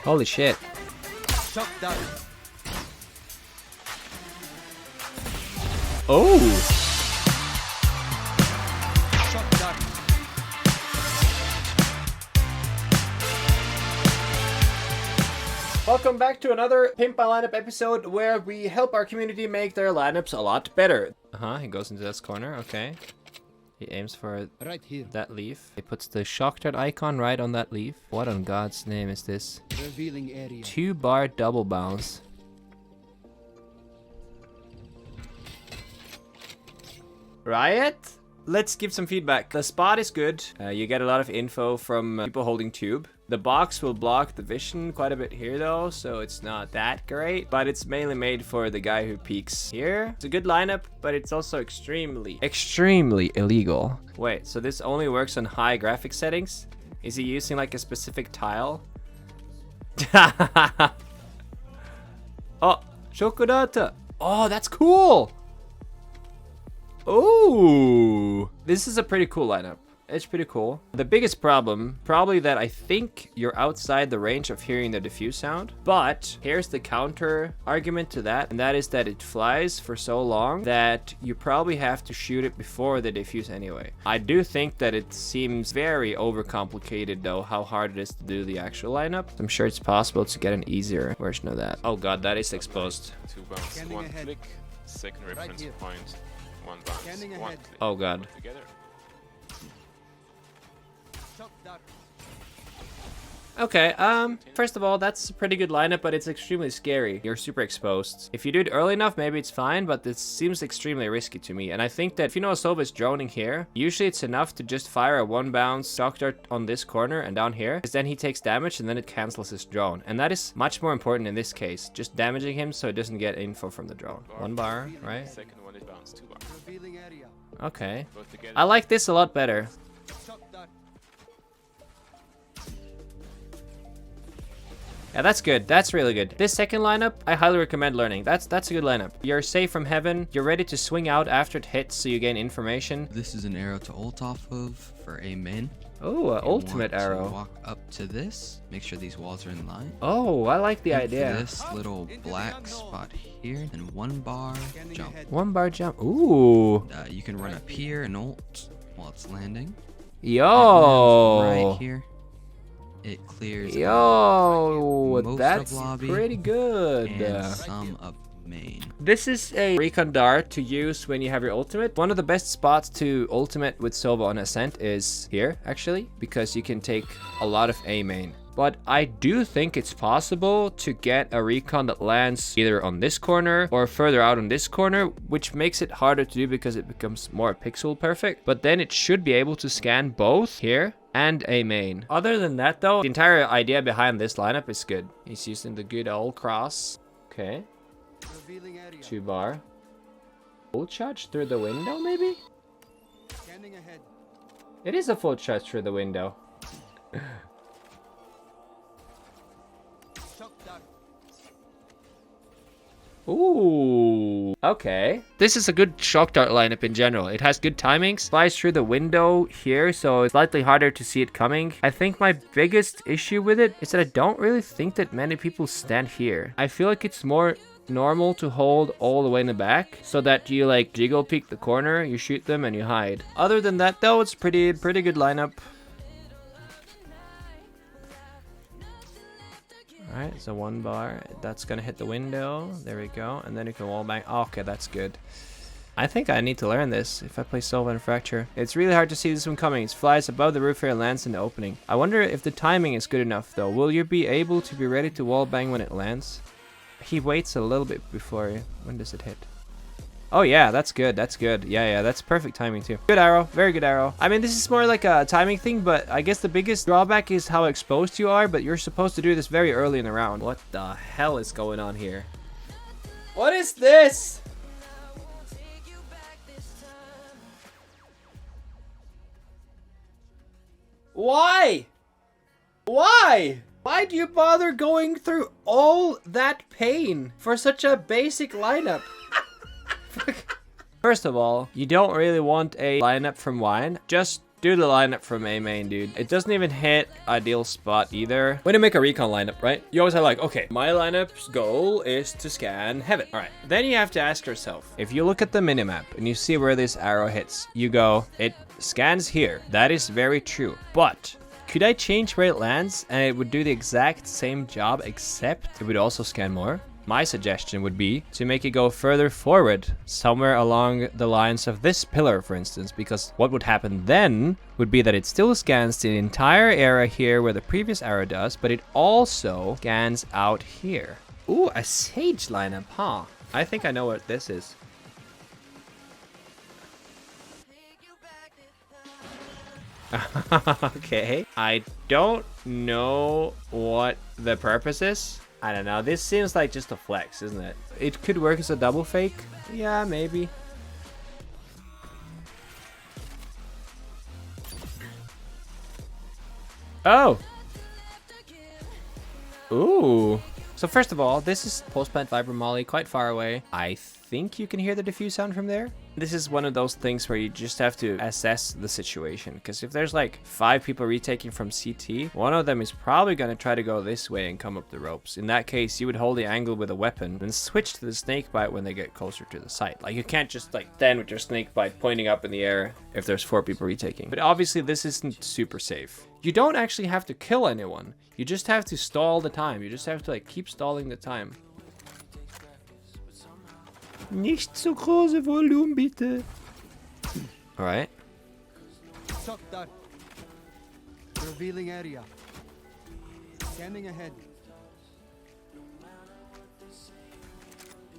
Holy shit. Oh! Welcome back to another Pimp My Lineup episode where we help our community make their lineups a lot better. He goes into this corner, okay. He aims for right here. That leaf. He puts the shock dart icon right on that leaf. What on God's name is this? Revealing area. 2-bar double bounce. Riot? Let's give some feedback. The spot is good. You get a lot of info from people holding tube. The box will block the vision quite a bit here though, so it's not that great. But it's mainly made for the guy who peeks here. It's a good lineup, but it's also extremely illegal. Wait, so this only works on high graphic settings? Is he using like a specific tile? Oh, chocolate. Oh, that's cool. Oh, this is a pretty cool lineup. It's pretty cool. The biggest problem, probably that I think you're outside the range of hearing the diffuse sound. But here's the counter argument to that. And that is that it flies for so long that you probably have to shoot it before the diffuse anyway. I do think that it seems very overcomplicated though, how hard it is to do the actual lineup. I'm sure it's possible to get an easier version of that. Oh God, that is exposed. 2 bounce, 1 click, second reference point, 1 bounce, 1 click. Oh God. Together. Okay, first of all, that's a pretty good lineup, but it's extremely scary. You're super exposed. If you do it early enough, maybe it's fine, but this seems extremely risky to me. And I think that if you know Sova is droning here, usually it's enough to just fire a 1-bounce shock dart on this corner and down here, because then he takes damage and then it cancels his drone. And that is much more important in this case, just damaging him so it doesn't get info from the drone. 1 bar, right? Second one is bounce, 2 bar. Okay. I like this a lot better. Yeah, that's good. That's really good. This second lineup, I highly recommend learning. That's a good lineup. You're safe from heaven. You're ready to swing out after it hits so you gain information. This is an arrow to ult off of for a main. Oh, ultimate arrow. Walk up to this. Make sure these walls are in line. Oh, I like the idea. This little black spot here, and 1 bar jump. 1 bar jump. Ooh. You can run up here and ult while it's landing. Yo. Right here. It clears most that's of lobby pretty good. And some of main. This is a recon dart to use when you have your ultimate. One of the best spots to ultimate with Sova on Ascent is here, actually, because you can take a lot of A main. But I do think it's possible to get a recon that lands either on this corner or further out on this corner, which makes it harder to do because it becomes more pixel perfect. But then it should be able to scan both here and a main. Other than that though, the entire idea behind this lineup is good. He's using the good old cross. Okay. 2 bar. Full charge through the window maybe? It is a full charge through the window. Ooh, okay. This is a good shock dart lineup in general. It has good timings, flies through the window here, so it's slightly harder to see it coming. I think my biggest issue with it is that I don't really think that many people stand here. I feel like it's more normal to hold all the way in the back so that you like jiggle peek the corner, you shoot them and you hide. Other than that though, it's pretty good lineup. Alright, so 1 bar. That's gonna hit the window. There we go. And then you can wall bang. Oh, okay, that's good. I think I need to learn this if I play Sova and Fracture. It's really hard to see this one coming. It flies above the roof here and lands in the opening. I wonder if the timing is good enough though. Will you be able to be ready to wall bang when it lands? He waits a little bit before. When does it hit? Oh yeah, that's good. That's good. Yeah, that's perfect timing too. Good arrow. Very good arrow. I mean, this is more like a timing thing, but I guess the biggest drawback is how exposed you are, but you're supposed to do this very early in the round. What the hell is going on here? What is this? Why? Why? Why do you bother going through all that pain for such a basic lineup? First of all, you don't really want a lineup from Wine. Just do the lineup from A main, dude. It doesn't even hit ideal spot either. When you make a recon lineup, right? You always have like, okay, my lineup's goal is to scan heaven. All right. Then you have to ask yourself, if you look at the minimap and you see where this arrow hits, you go, it scans here. That is very true. But could I change where it lands and it would do the exact same job, except it would also scan more? My suggestion would be to make it go further forward, somewhere along the lines of this pillar, for instance, because what would happen then would be that it still scans the entire area here where the previous arrow does, but it also scans out here. Ooh, a Sage lineup, huh? I think I know what this is. Okay. I don't know what the purpose is. I don't know. This seems like just a flex, isn't it? It could work as a double fake. Yeah, maybe. Oh. Ooh. So first of all, this is post-plant Viper Molly, quite far away. I think you can hear the diffuse sound from there. This is one of those things where you just have to assess the situation, because if there's like 5 people retaking from CT, one of them is probably going to try to go this way and come up the ropes. In that case, you would hold the angle with a weapon and switch to the snake bite when they get closer to the site. Like, you can't just like stand with your snake bite pointing up in the air if there's 4 people retaking. But obviously this isn't super safe. You don't actually have to kill anyone. You just have to stall the time. You just have to like keep stalling the time. Nicht so große Volumen, bitte. All right. Revealing area. Scanning ahead.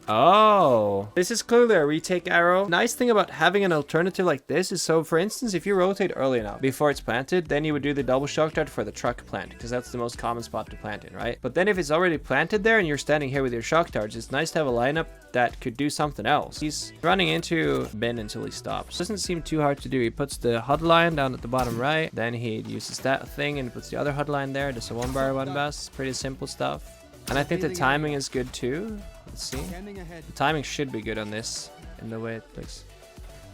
Oh, this is clearly a retake arrow. Nice thing about having an alternative like this is, so for instance, if you rotate early enough before it's planted, then you would do the double shock dart for the truck plant, because that's the most common spot to plant in, right? But then if it's already planted there and you're standing here with your shock darts, it's nice to have a lineup that could do something else. He's running into bin until he stops. Doesn't seem too hard to do. He puts the HUD line down at the bottom right, then he uses that thing and puts the other HUD line there. Just a 1 bar 1 bus. Pretty simple stuff. And I think the timing is good too. Let's see. The timing should be good on this in the way it plays.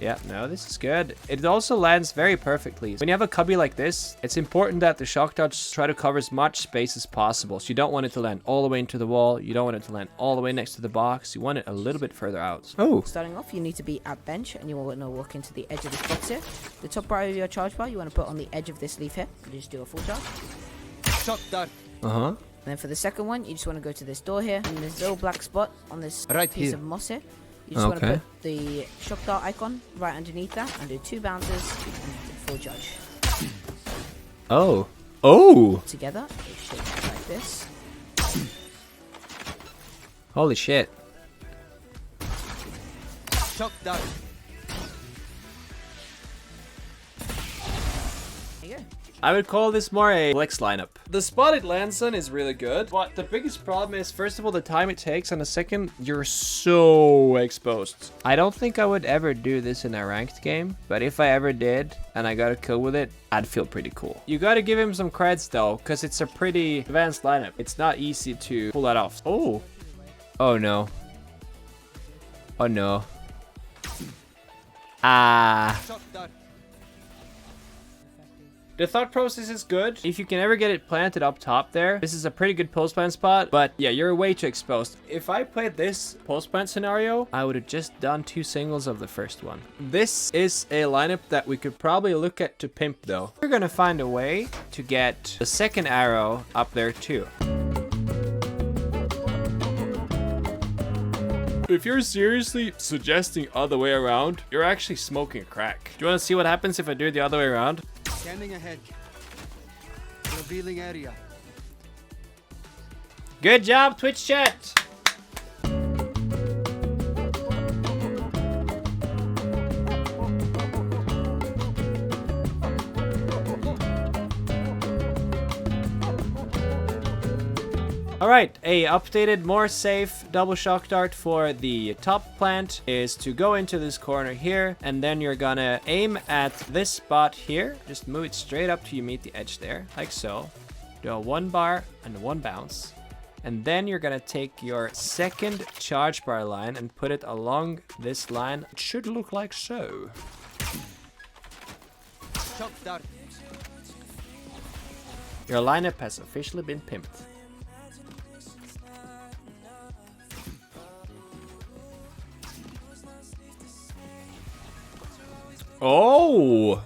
Yeah, no, this is good. It also lands very perfectly. When you have a cubby like this, it's important that the shock darts try to cover as much space as possible. So you don't want it to land all the way into the wall. You don't want it to land all the way next to the box. You want it a little bit further out. Oh. Starting off, you need to be at bench and you want to walk into the edge of this box here. The top bar of your charge bar, you want to put on the edge of this leaf here. You just do a full charge. Shock dart. Uh-huh. And then for the second one, you just want to go to this door here, and this little black spot on this piece of moss here. You just want to put the shock dart icon right underneath that, and do 2 bounces and full charge. Oh. Oh! Together, it should look like this. Holy shit. Shock dart. There you go. I would call this more a flex lineup. The spot it lands on is really good, but the biggest problem is, first of all, the time it takes, and the second, you're so exposed. I don't think I would ever do this in a ranked game, but if I ever did, and I got a kill with it, I'd feel pretty cool. You gotta give him some creds though, because it's a pretty advanced lineup. It's not easy to pull that off. Oh. Oh no. Oh no. Ah. Shock dart. The thought process is good. If you can ever get it planted up top there, this is a pretty good post plant spot, but yeah, you're way too exposed. If I played this post plant scenario, I would have just done 2 singles of the first one. This is a lineup that we could probably look at to pimp though. We're gonna find a way to get the second arrow up there too. If you're seriously suggesting other way around, you're actually smoking crack. Do you want to see what happens if I do it the other way around? Scanning ahead. Revealing area. Good job, Twitch chat. Alright, a updated, more safe double shock dart for the top plant is to go into this corner here, and then you're gonna aim at this spot here. Just move it straight up till you meet the edge there, like so. Do a 1 bar and 1 bounce. And then you're gonna take your second charge bar line and put it along this line. It should look like so. Shock dart. Your lineup has officially been pimped. Oh!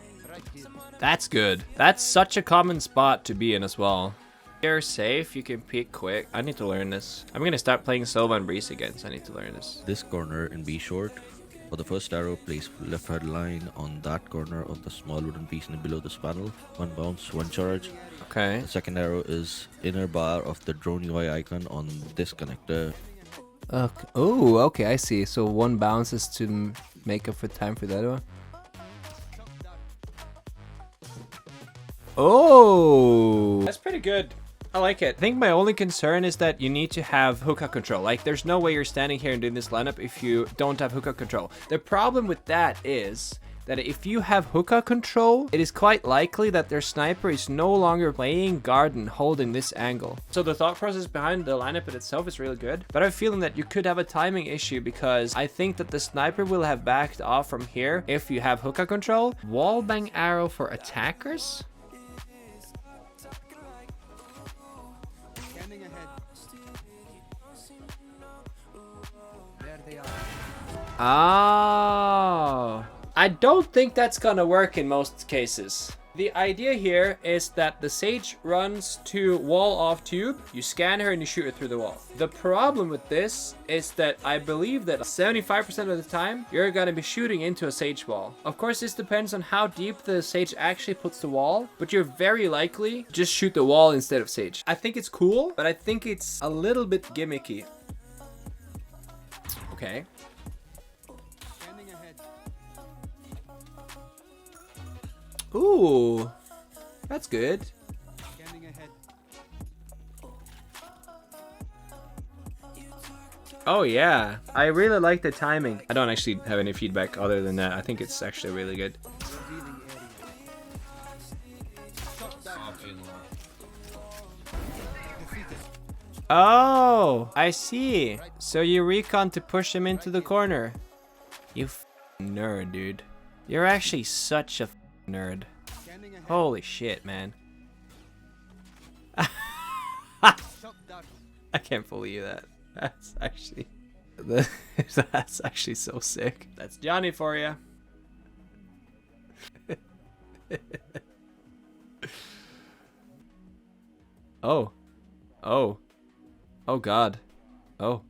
That's good. That's such a common spot to be in as well. You're safe, you can peek quick. I need to learn this. I'm gonna start playing Sova and Breeze again, so I need to learn this. This corner in B short. For the first arrow, place left head line on that corner of the small wooden piece below this panel. 1 bounce, 1 charge. Okay. The second arrow is inner bar of the drone UI icon on this connector. Okay. Oh, okay, I see. So 1 bounce is to make up for time for the other one. Oh! That's pretty good. I like it. I think my only concern is that you need to have hookah control. Like, there's no way you're standing here and doing this lineup if you don't have hookah control. The problem with that is that if you have hookah control, it is quite likely that their sniper is no longer playing garden holding this angle. So the thought process behind the lineup in itself is really good, but I have a feeling that you could have a timing issue because I think that the sniper will have backed off from here if you have hookah control. Wallbang arrow for attackers? Scanning ahead. There they are. Oh. I don't think that's gonna work in most cases. The idea here is that the Sage runs to wall off tube, you scan her and you shoot her through the wall. The problem with this is that I believe that 75% of the time you're gonna be shooting into a Sage wall. Of course, this depends on how deep the Sage actually puts the wall, but you're very likely just shoot the wall instead of Sage. I think it's cool, but I think it's a little bit gimmicky. Okay. Scanning ahead. Ooh, that's good. Scanning ahead. Oh yeah, I really like the timing. I don't actually have any feedback other than that. I think it's actually really good. Revealing area. Shock dart. Defeated. Oh, I see. So you recon to push him into the corner. You nerd, dude. You're actually such a nerd. Scanning ahead. Holy shit, man. Shock dart. I can't believe that. That's actually... That's actually so sick. That's Johnny for you. Oh. Oh. Oh god. Oh.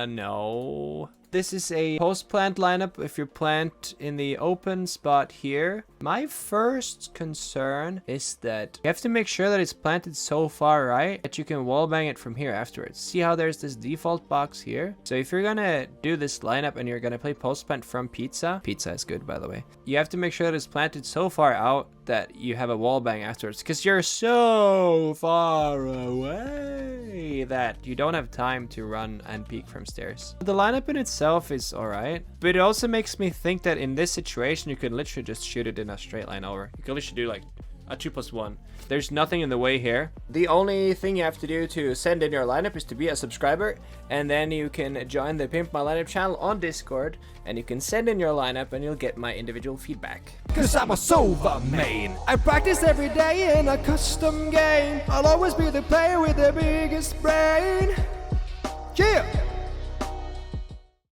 No. This is a post-plant lineup if you plant in the open spot here. My first concern is that you have to make sure that it's planted so far right that you can wallbang it from here afterwards. See how there's this default box here? So if you're gonna do this lineup and you're gonna play post-plant from pizza is good, by the way. You have to make sure that it's planted so far out that you have a wallbang afterwards because you're so far away that you don't have time to run and peek from stairs. The lineup in itself is alright, but it also makes me think that in this situation you can literally just shoot it in a straight line over. You can literally do like a 2+1. There's nothing in the way here. The only thing you have to do to send in your lineup is to be a subscriber, and then you can join the Pimp My Lineup channel on Discord, and you can send in your lineup and you'll get my individual feedback. Cause I'm a Sova main. I practice every day in a custom game. I'll always be the player with the biggest brain. Yeah!